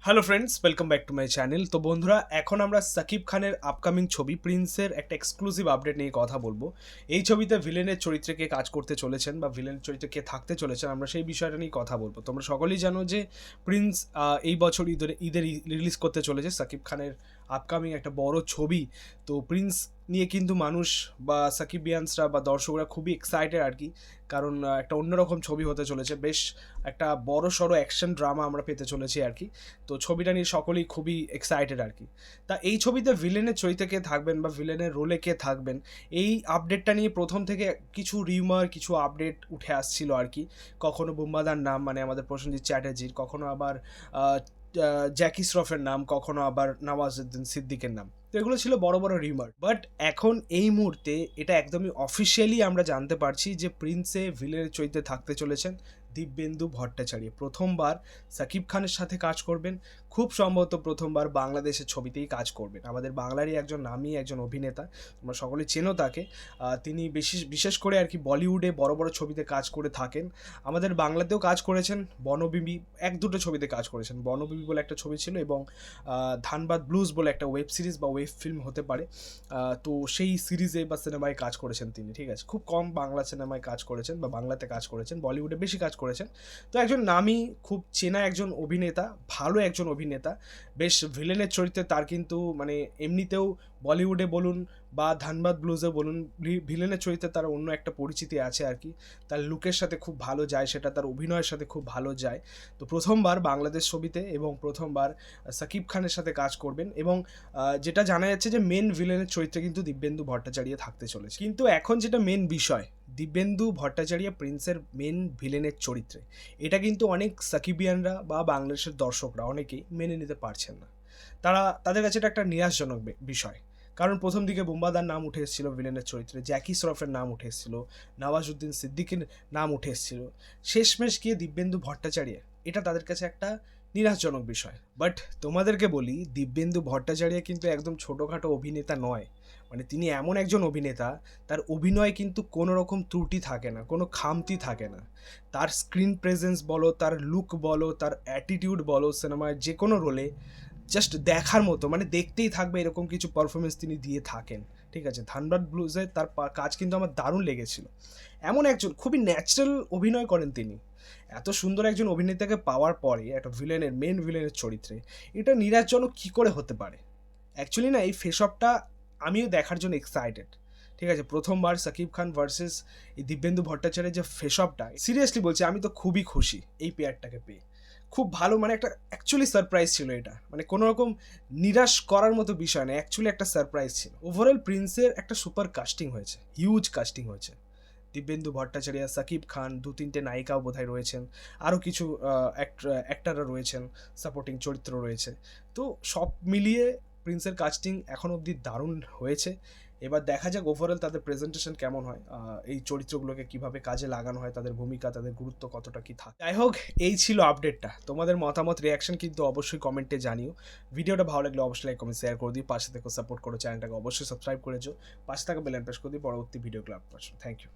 Hello friends, welcome back to my channel. তো বন্ধুরা, এখন আমরা সাকিব খানের আপকামিং ছবি প্রিন্সের একটা এক্সক্লুসিভ আপডেট নিয়ে কথা বলবো। এই ছবিতে ভিলেনের চরিত্রে কে কাজ করতে চলেছেন বা ভিলেনের চরিত্রে কে থাকতে চলেছেন, আমরা সেই বিষয়টা নিয়ে কথা বলবো। তোমরা সকলেই জানো যে প্রিন্স এই বছর ঈদে রিলিজ করতে চলেছে সাকিব খানের আপকামিং একটা বড় ছবি। তো প্রিন্স নিয়ে কিন্তু মানুষ বা সাকিবিয়ানসরা বা দর্শকরা খুবই এক্সাইটেড আর কি, কারণ একটা অন্যরকম ছবি হতে চলেছে। বেশ একটা বড় সড়ো অ্যাকশন ড্রামা আমরা পেতে চলেছি আর কি। তো ছবিটা নিয়ে সকলেই খুবই এক্সাইটেড আর কি। তা এই ছবিতে ভিলেনের চরিত্রে কে থাকবেন বা ভিলেনের রোলে কে থাকবেন, এই আপডেটটা নিয়ে প্রথম থেকে কিছু রিউমার, কিছু আপডেট উঠে আসছিল আর কি। কখনো বুম্বাদার নাম, মানে আমাদের প্রসেনজিৎ চ্যাটার্জির, কখনো আবার জ্যাকি শ্রফের নাম, কখনো আবার নওয়াজুদ্দিন সিদ্দিকের নাম। তো এগুলো ছিল বড় বড় রিউমার, বাট এখন এই মুহূর্তে এটা একদমই অফিসিয়ালি আমরা জানতে পারছি যে প্রিন্সে ভিলেনের চরিত্রে থাকতে চলেছেন দিব্যেন্দু ভট্টাচার্য। প্রথমবার সাকিব খানের সাথে কাজ করবেন, খুব সম্ভবত প্রথমবার বাংলাদেশের ছবিতেই কাজ করবেন। আমাদের বাংলারই একজন নামী একজন অভিনেতা, তোমরা সকলে চেনো তাকে। তিনি বিশেষ করে আর কি বলিউডে বড় বড় ছবিতে কাজ করে থাকেন। আমাদের বাংলাতেও কাজ করেছেন, বনবিবি এক দুটো ছবিতে কাজ করেছেন। বনবিবি বলে একটা ছবি ছিল এবং ধানবাদ ব্লুজ বলে একটা ওয়েব সিরিজ বা ওয়েব ফিল্ম হতে পারে। তো সেই সিরিজে বা সিনেমায় কাজ করেছেন তিনি, ঠিক আছে। খুব কম বাংলা সিনেমায় কাজ করেছেন বা বাংলাতে কাজ করেছেন, বলিউডে বেশি কাজ করেছেন। তো একজন নামী, খুব চেনা একজন অভিনেতা, ভালো একজন অভিনেতা। বেশ ভিলেনের চরিত্রে তার কিন্তু মানে এমনিতেও বলিউডে বলুন বা ধানবাদ ব্লুজে বলুন, ভিলেনের চরিত্রে তার অন্য একটা পরিচিতি আছে আর কি। তার লুকের সাথে খুব ভালো যায়, সেটা তার অভিনয়ের সাথে খুব ভালো যায়। তো প্রথমবার বাংলাদেশ ছবিতে এবং প্রথমবার সাকিব খানের সাথে কাজ করবেন এবং যেটা জানা যাচ্ছে যে মেন ভিলেনের চরিত্রে কিন্তু দিব্যেন্দু ভট্টাচার্য থাকতে চলেছে। কিন্তু এখন যেটা মেন বিষয়, দিব্যেন্দু ভট্টাচার্য প্রিন্সের মেন ভিলেনের চরিত্রে, এটা কিন্তু অনেক সাকিবিয়ানরা বা বাংলাদেশের দর্শকরা অনেকেই মেনে নিতে পারছেন না। তাদের কাছে এটা একটা নিরাশজনক বিষয়। কারণ প্রথম দিকে বুম্বাদার নাম উঠে এসেছিল ভিলেনের চরিত্রে, জ্যাকি শ্রফের নাম উঠে এসেছিল, নওয়াজুদ্দিন সিদ্দিকের নাম উঠে এসেছিল, শেষমেশ গিয়ে দিব্যেন্দু ভট্টাচার্য, এটা তাদের কাছে একটা নিরাশজনক বিষয়। বাট তোমাদেরকে বলি, দিব্যেন্দু ভট্টাচার্য কিন্তু একদম ছোটোখাটো অভিনেতা নয়। মানে তিনি এমন একজন অভিনেতা, তার অভিনয় কিন্তু কোনো রকম ত্রুটি থাকে না, কোনো খামতি থাকে না। তার স্ক্রিন প্রেজেন্স বলো, তার লুক বলো, তার অ্যাটিটিউড বলো, সিনেমায় যে কোনো রোলে জাস্ট দেখার মতো, মানে দেখতেই থাকবে এরকম কিছু পারফরমেন্স তিনি দিয়ে থাকেন, ঠিক আছে। ধানবাদ ব্লুজে তার কাজ কিন্তু আমার দারুণ লেগেছিল। এমন একজন খুবই ন্যাচারাল অভিনয় করেন তিনি। এত সুন্দর একজন অভিনেতাকে পাওয়ার পরে একটা ভিলেনের, মেন ভিলেনের চরিত্রে, এটা নিরাশজনক কী করে হতে পারে? অ্যাকচুয়ালি না, এই ফেস অফটা আমিও দেখার জন্য এক্সাইটেড, ঠিক আছে। প্রথমবার সাকিব খান ভার্সেস এই দিব্যেন্দু ভট্টাচার্যের যে ফেস অফটা, সিরিয়াসলি বলছি, আমি তো খুবই খুশি এই পেয়ারটাকে পেয়ে। খুব ভালো, মানে একটা অ্যাকচুয়ালি সারপ্রাইজ ছিল এটা, মানে কোনো রকম নিরাশ করার মতো বিষয় না, অ্যাকচুয়ালি একটা সারপ্রাইজ ছিল। ওভারঅল প্রিন্সের একটা সুপার কাস্টিং হয়েছে, হিউজ কাস্টিং হয়েছে। দিব্যেন্দু ভট্টাচার্য, সাকিব খান, দু তিনটে নায়িকাও বোধহয় রয়েছেন, আরও কিছু অ্যাক্টাররা রয়েছেন, সাপোর্টিং চরিত্র রয়েছে। তো সব মিলিয়ে প্রিন্সের কাস্টিং এখন অবধি দারুণ হয়েছে। এবার দেখা যাক ওভারঅল তাদের প্রেজেন্টেশন কেমন হয়, এই চরিত্রগুলোকে কিভাবে কাজে লাগানো হয়, তাদের ভূমিকা, তাদের গুরুত্ব কতটা কী থাকে। যাই হোক, এই ছিল আপডেটটা। তোমাদের মতামত, রিয়াকশন কিন্তু অবশ্যই কমেন্টে জানিও। ভিডিওটা ভালো লাগলে অবশ্যই লাইক, কমেন্ট, শেয়ার করে দিও। পাশে থেকে সাপোর্ট করো, চ্যানেলটাকে অবশ্যই সাবস্ক্রাইব করেছো, পাশে থাকা বেল আইকন প্রেস করে দিও পরবর্তী ভিডিওগুলো আপলোড। Thank you.